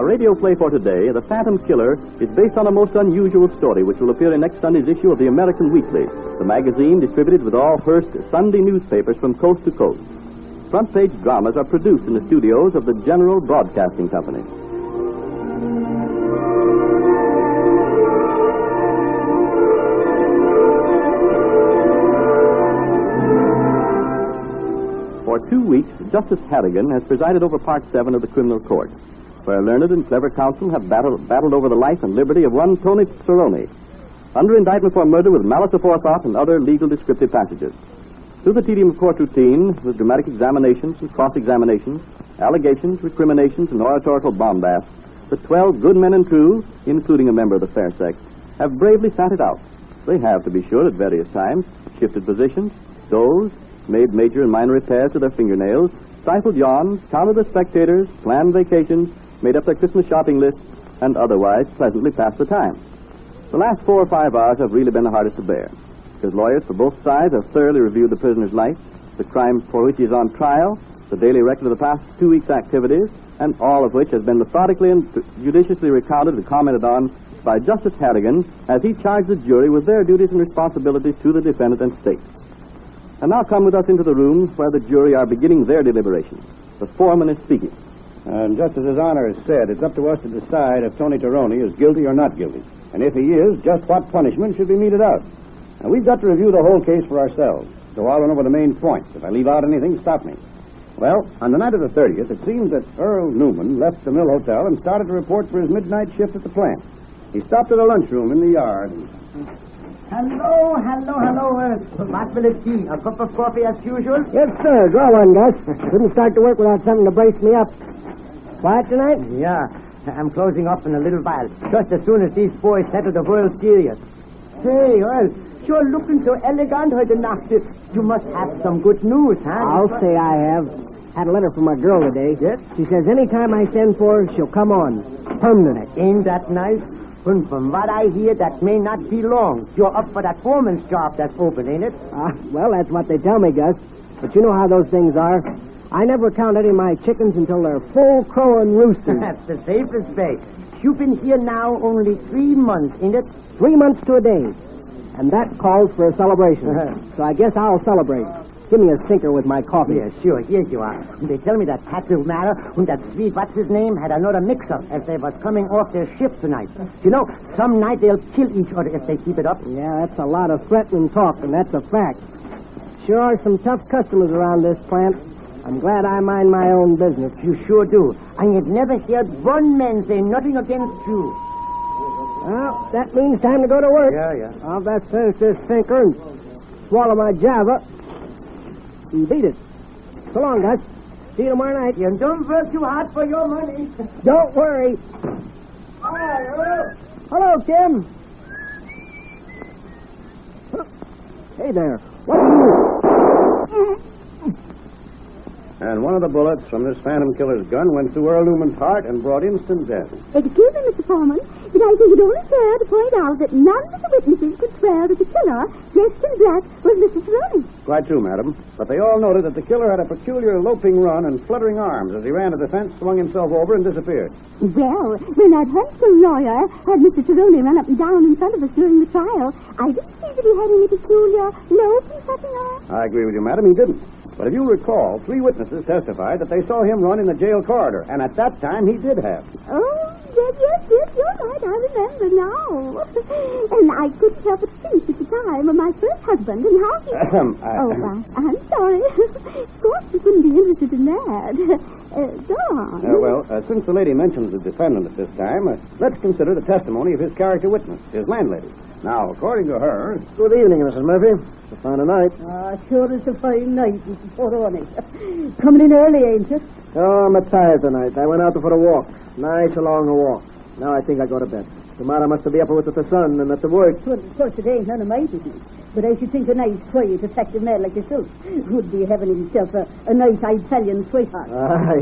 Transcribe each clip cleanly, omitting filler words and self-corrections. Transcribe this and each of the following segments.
radio play for today, The Phantom Killer, is based on a most unusual story which will appear in next Sunday's issue of the American Weekly, the magazine distributed with all Hearst Sunday newspapers from coast to coast. Front page dramas are produced in the studios of the General Broadcasting Company. For 2 weeks, Justice Harrigan has presided over Part 7 of the criminal court, where learned and clever counsel have battled over the life and liberty of one Tony Cerrone, under indictment for murder with malice aforethought and other legal descriptive passages. Through the tedium of court routine, with dramatic examinations and cross-examinations, allegations, recriminations, and oratorical bombast, the 12 good men and true, including a member of the fair sex, have bravely sat it out. They have, to be sure, at various times, shifted positions, dozed, made major and minor repairs to their fingernails, stifled yawns, counted the spectators, planned vacations, made up their Christmas shopping lists, and otherwise pleasantly passed the time. The last 4 or 5 hours have really been the hardest to bear, because lawyers for both sides have thoroughly reviewed the prisoner's life, the crime for which he is on trial, the daily record of the past 2 weeks' activities, and all of which has been methodically and judiciously recounted and commented on by Justice Harrigan as he charged the jury with their duties and responsibilities to the defendant and state. And now come with us into the room where the jury are beginning their deliberations. The foreman is speaking. And just as His Honor has said, it's up to us to decide if Tony Cerrone is guilty or not guilty. And if he is, just what punishment should be meted out. Now, we've got to review the whole case for ourselves, so I'll run over the main points. If I leave out anything, stop me. Well, on the night of the 30th, it seems that Earl Newman left the Mill Hotel and started to report for his midnight shift at the plant. He stopped at a lunchroom in the yard and... Hello. What will it be? A cup of coffee as usual? Yes, sir. Draw one, Gus. Couldn't start to work without something to brace me up. Quiet tonight? Yeah. I'm closing up in a little while, just as soon as these boys settle the World Series. Hey, Earl, you're looking so elegant heute Nacht. You must have some good news, huh? I'll say I have. Had a letter from my girl today. Yes? She says anytime I send for her, she'll come on. Permanent. Ain't that nice? And from what I hear, that may not be long. You're up for that foreman's job that's open, ain't it? Well, that's what they tell me, Gus. But you know how those things are. I never count any of my chickens until they're full crowing roosters. That's the safest way. You've been here now only 3 months, ain't it? 3 months to a day. And that calls for a celebration. So I guess I'll celebrate. Give me a sinker with my coffee. Yeah, sure. Here you are. And they tell me that Patrick Mara and that sweet what's-his-name had another mix-up as they was coming off their shift tonight. You know, some night they'll kill each other if they keep it up. Yeah, that's a lot of threatening talk, and that's a fact. Sure are some tough customers around this plant. I'm glad I mind my own business. You sure do. I have never heard one man say nothing against you. Well, that means time to go to work. Yeah. I'll best finish this sinker and swallow my Java and beat it. So long, Gus. See you tomorrow night. You don't work too hard for your money. Don't worry. Hello, Kim. Hey there. What are you... And one of the bullets from this Phantom Killer's gun went through Earl Newman's heart and brought instant death. Excuse me, Mr. Foreman, but I think it only fair to point out that none of the witnesses could swear that the killer, dressed in black, was Mr. Cerrone. Quite true, madam. But they all noted that the killer had a peculiar loping run and fluttering arms as he ran to the fence, swung himself over, and disappeared. Well, when that handsome lawyer had Mr. Cerrone run up and down in front of us during the trial, I didn't see that he had any peculiar loping fluttering arms. I agree with you, madam. He didn't. But if you recall, 3 witnesses testified that they saw him run in the jail corridor, and at that time he did have. Oh, yes, you're right. I remember now. And I couldn't help but think at the time of my first husband and how he... I'm sorry. Of course, you couldn't be interested in that. Go on. Since the lady mentions the defendant at this time, let's consider the testimony of his character witness, his landlady. Now, according to her... Good evening, Mrs. Murphy. It's a fine night. Sure is a fine night, Mrs. Cerrone. Coming in early, ain't you? Oh, I'm tired tonight. I went out for a walk. Nice long walk. Now I think I go to bed. Tomorrow I must be up with the sun and at the work. Well, of course, it ain't none of my business. But I should think a nice, quiet, effective man like yourself would be having himself a nice Italian sweetheart.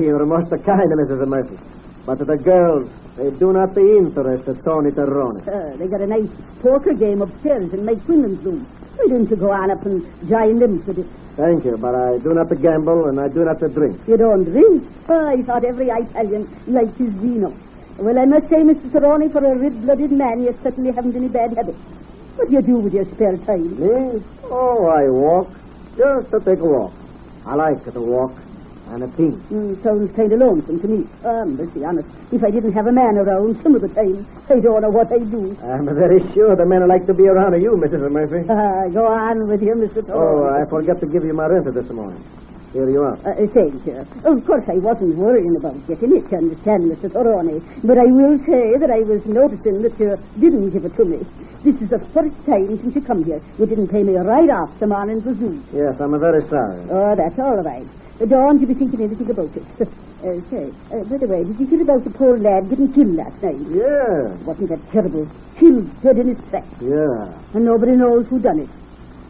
You're most kind, Mrs. Murphy. But the girls, they do not be interested, Tony Cerrone. They got a nice poker game upstairs in my women's room. Why don't you go on up and join them for this? Thank you, but I do not gamble and I do not drink. You don't drink? I thought every Italian liked his vino. Well, I must say, Mr. Saroni, for a red-blooded man, you certainly haven't any bad habits. What do you do with your spare time? Me? Oh, I walk. Just to take a walk. I like to walk. And a think. Sounds kind of lonesome to me. Let's be honest. If I didn't have a man around some of the time, I don't know what I'd do. I'm very sure the men would like to be around you, Mrs. Murphy. Go on with you, Mr. Saroni. Oh, I forgot to give you my rent this morning. Here you are. Thank you. Of course, I wasn't worrying about getting it, you understand, Mr. Toroni. But I will say that I was noticing that you didn't give it to me. This is the first time since you come here. You didn't pay me right off the morning for zoo. Yes, I'm very sorry. Oh, that's all right. Don't you be thinking anything about it. Say, by the way, did you hear about the poor lad getting killed last night? Yeah. Wasn't that terrible? Killed, dead in his tracks. Yeah. And nobody knows who done it.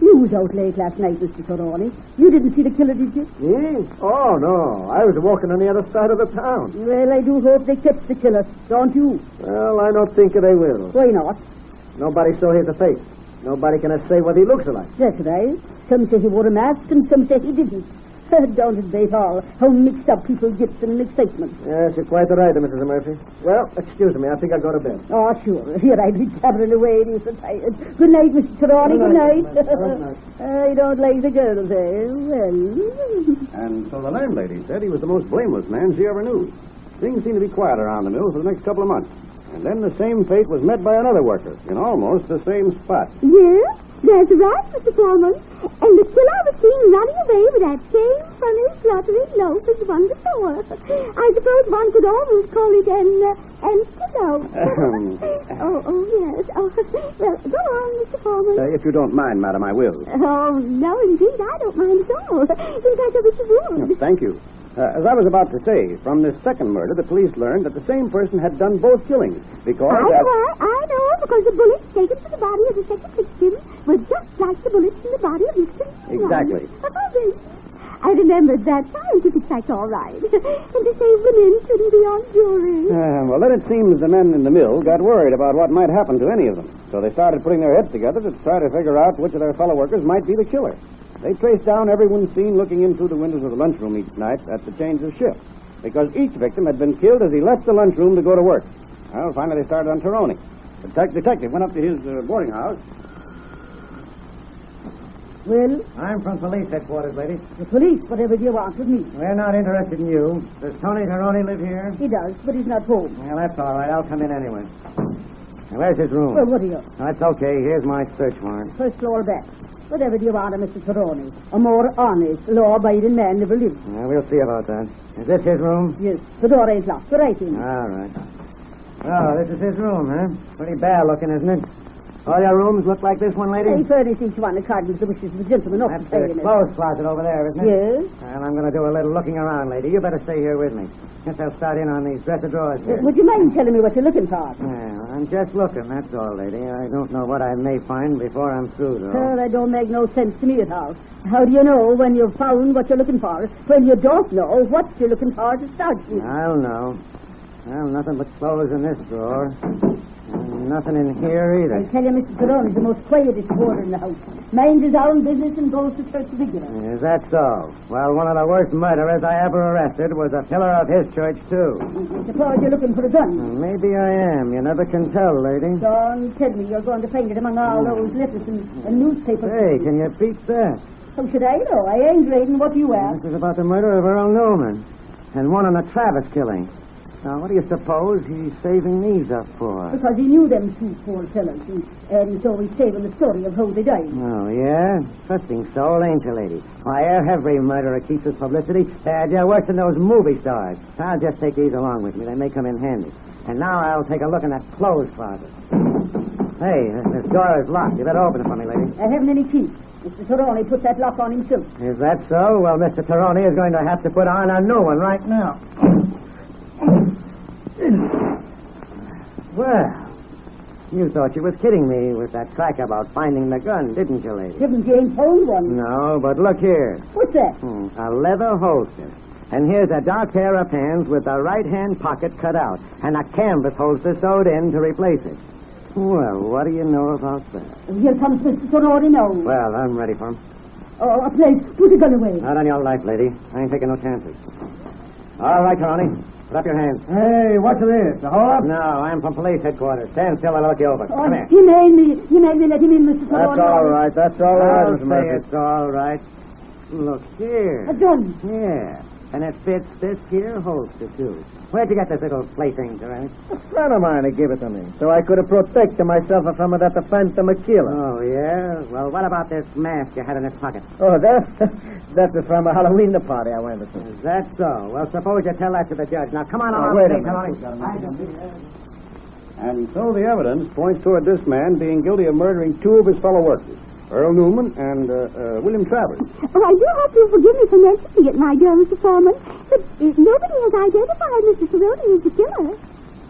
You was out late last night, Mr. Toroni. You didn't see the killer, did you? Me? Oh, no. I was walking on the other side of the town. Well, I do hope they catch the killer, don't you? Well, I don't think they will. Why not? Nobody saw his face. Nobody can say what he looks like. That's right. Some say he wore a mask and some say he didn't. Don't it they all how mixed up people get in excitement. Yes, you're quite right, Mrs. Murphy. Well, excuse me. I think I'll go to bed. Oh, sure. Here I'd be jabbering away and you're so tired. Good night, Mr. Trelawney. Good night. I don't like the girls, eh? Well. And so the landlady said he was the most blameless man she ever knew. Things seemed to be quiet around the mill for the next couple of months. And then the same fate was met by another worker in almost the same spot. Yes, that's right, Mr. Foreman. And the killer was seen running away with that same funny, fluttering loaf as one before. I suppose one could almost call it an antelope. oh, yes. Oh, well, go on, Mr. Foreman. If you don't mind, madam, I will. Oh, no, indeed, I don't mind at all. In fact, I wish you would. Thank you. As I was about to say, from this second murder, the police learned that the same person had done both killings. Because I know, because the bullets taken from the body of the second victim were just like the bullets from the body of Mr. Exactly. I remembered that scientific fact all right. And to say women shouldn't be on jury. Well, then it seems the men in the mill got worried about what might happen to any of them. So they started putting their heads together to try to figure out which of their fellow workers might be the killer. They traced down everyone seen looking in through the windows of the lunchroom each night at the change of shift, because each victim had been killed as he left the lunchroom to go to work. Well, finally they started on Taroni. The detective went up to his boarding house. Well, I'm from police headquarters, lady. the police, whatever do you want with me? We're not interested in you. Does Tony Taroni live here? He does, but he's not home. Well, that's all right. I'll come in anyway. Now, where's his room? Well, what do you? That's okay. Here's my search warrant. First floor back. Whatever do you want of Mr. Toroni? A more honest, law-abiding man never lived. We'll see about that. Is this his room? Yes, the door ain't locked. Go right in. All right. Oh, this is his room, huh? Pretty bad looking, isn't it? All your rooms look like this one, lady? They furnish each one according to the wishes of the gentleman. Not That's saying the it. clothes closet over there, isn't it? Yes. Well, I'm going to do a little looking around, lady. You better stay here with me. Guess I'll start in on these dresser drawers here. Would you mind telling me what you're looking for? Well, I'm just looking, that's all, lady. I don't know what I may find before I'm through, though. That don't make no sense to me at all. How do you know when you've found what you're looking for when you don't know what you're looking for to start with? I'll know. Well, nothing but clothes in this drawer. And nothing in here either. I tell you, Mr. Toroni is the most quietest boarder in the house. Minds his own business and goes to church regular. Is that so? Well, one of the worst murderers I ever arrested was a pillar of his church, too. I suppose you're looking for a gun. Maybe I am. You never can tell, lady. Don't tell me you're going to find it among all those letters and newspapers. Hey, can you beat that? How should I know? I ain't reading what you ask. This is about the murder of Earl Newman. And one on the Travis killing. Now, what do you suppose he's saving these up for? Because he knew them two poor fellows, and so he's saving the story of how they died. Oh, yeah? Trusting soul, ain't you, lady? Why, every murderer keeps his publicity. You're worse than those movie stars. I'll just take these along with me. They may come in handy. And now I'll take a look in that clothes closet. Hey, this door is locked. You better open it for me, lady. I haven't any key. Mr. Toroni put that lock on himself. Is that so? Well, Mr. Taroni is going to have to put on a new one right now. Well, you thought you was kidding me with that crack about finding the gun, didn't you, lady? Haven't you ain't found one? No, but look here. What's that? A leather holster. And here's a dark pair of pants with the right-hand pocket cut out and a canvas holster sewed in to replace it. Well, what do you know about that? Here comes Mr. Toroni now. Well, I'm ready for him. Oh, a place. Put the gun away. Not on your life, lady. I ain't taking no chances. All right, Taroni. Put up your hands. Hey, what's this? A hold up? No, I'm from police headquarters. Stand still and I'll look you over. Come here. He made me let him in, Mr. Toroni. That's all right, I'll Mr. say Murphy. it's all right. Look here. A gun. Yeah. And it fits this here holster, too. Where'd you get this little plaything, Toroni? A friend of mine gave it to me, so I could have protected myself from that phantom killer. Oh, yeah? Well, what about this mask you had in his pocket? Oh, that's from a Halloween party I went to. Is that so? Well, suppose you tell that to the judge. Now, come on along. wait a Toroni. And so the evidence points toward this man being guilty of murdering two of his fellow workers, Earl Newman and William Travers. Oh, I do hope you'll forgive me for mentioning it, my dear Mr. Foreman, but nobody has identified Mr. Toroni as the killer.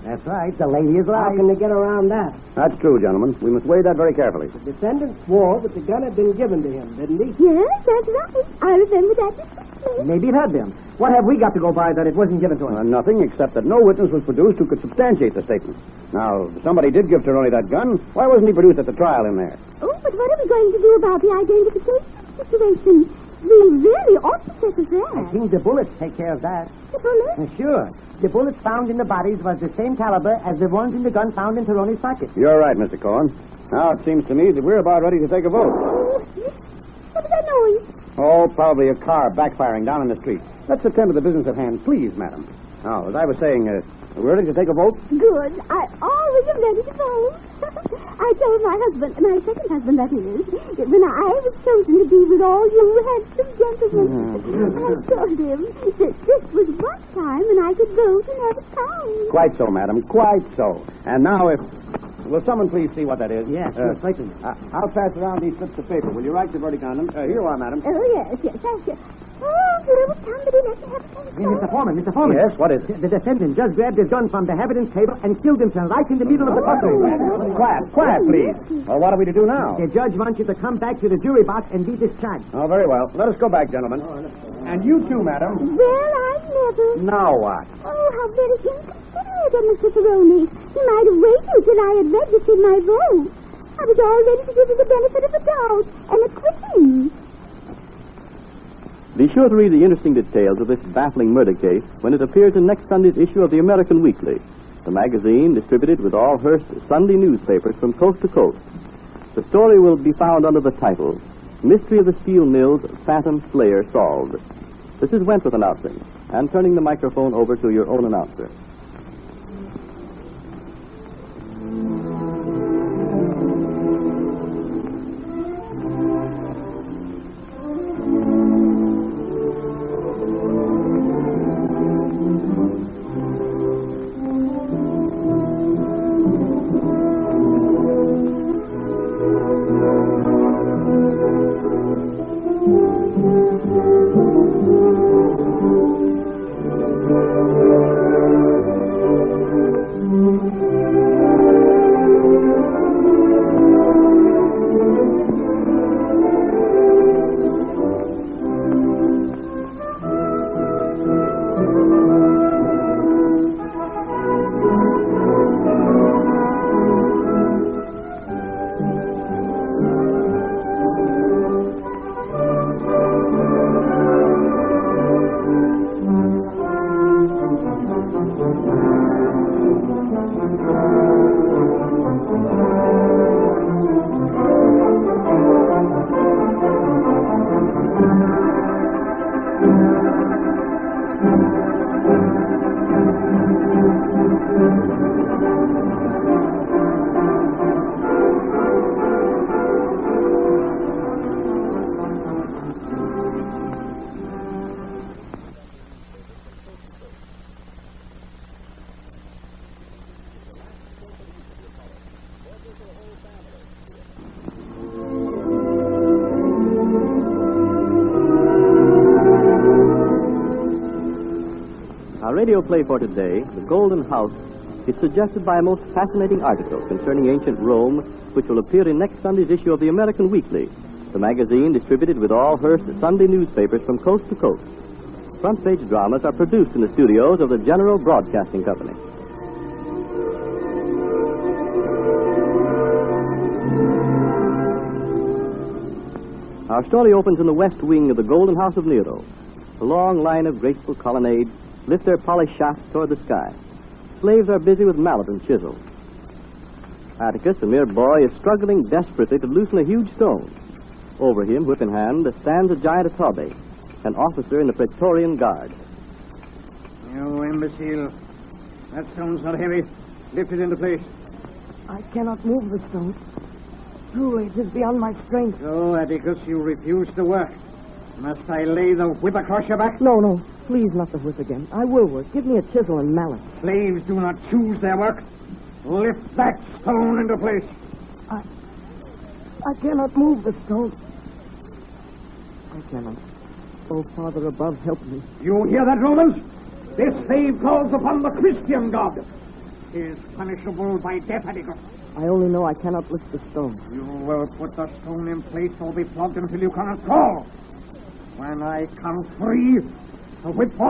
That's right. The lady is How right. can they get around that? That's true, gentlemen. We must weigh that very carefully. The defendant swore that the gun had been given to him, didn't he? Yes, that's right. I remember that distinctly. Maybe it had been. What have we got to go by that it wasn't given to him? Nothing except that no witness was produced who could substantiate the statement. Now, if somebody did give Toroni that gun, why wasn't he produced at the trial in there? Oh, but what are we going to do about the identification situation? We really ought to settle that. I think the bullets take care of that. The bullet? Sure. The bullets found in the bodies was the same caliber as the ones in the gun found in Toroni's pocket. You're right, Mr. Cohen. Now, it seems to me that we're about ready to take a vote. Oh, what was that noise? Oh, probably a car backfiring down in the street. Let's attend to the business at hand, please, madam. Now, as I was saying, we're ready to take a vote? Good. I always am ready to vote. I told my husband, my second husband, that is, when I was chosen to be with all you handsome gentlemen, I told him that this was one time when I could vote in other towns. Quite so, madam. Quite so. And now, if... Will someone please see what that is? Yes, certainly. I'll pass around these slips of paper. Will you write your verdict on them? Here you are, madam. Oh, yes, thank you. Oh, there was somebody let me have a Mr. Foreman. Yes, what is it? The defendant just grabbed his gun from the evidence table and killed himself right in the middle of the courtroom. Quiet, please. Well, what are we to do now? The judge wants you to come back to the jury box and be discharged. Oh, very well. Let us go back, gentlemen. And you too, madam. Well, I never. Now what? Oh, how very inconsiderate of Mr. Toroni. He might have waited till I had registered my vote. I was all ready to give him the benefit of the doubt and acquit him. Be sure to read the interesting details of this baffling murder case when it appears in next Sunday's issue of the American Weekly, the magazine distributed with all Hearst Sunday newspapers from coast to coast. The story will be found under the title, Mystery of the Steel Mills Phantom Slayer Solved. This is Wentworth announcing, and turning the microphone over to your own announcer. Our radio play for today, The Golden House, is suggested by a most fascinating article concerning ancient Rome, which will appear in next Sunday's issue of the American Weekly, the magazine distributed with all Hearst Sunday newspapers from coast to coast. Front page dramas are produced in the studios of the General Broadcasting Company. Our story opens in the west wing of the Golden House of Nero. A long line of graceful colonnades lift their polished shafts toward the sky. Slaves are busy with mallet and chisel. Atticus, a mere boy, is struggling desperately to loosen a huge stone. Over him, whip in hand, stands a giant Atabe, an officer in the Praetorian Guard. You imbecile. That stone's not heavy. Lift it into place. I cannot move the stone. Truly, it is beyond my strength. So, Atticus, you refuse to work. Must I lay the whip across your back? No, no. Please, not the whip again. I will work. Give me a chisel and mallet. Slaves do not choose their work. Lift that stone into place. I cannot move the stone. I cannot. Oh, Father above, help me. You hear that, Romans? This slave calls upon the Christian God. He is punishable by death, Atticus. I only know I cannot lift the stone. You will put the stone in place or be flogged until you cannot crawl. When I count 3, the whip falls.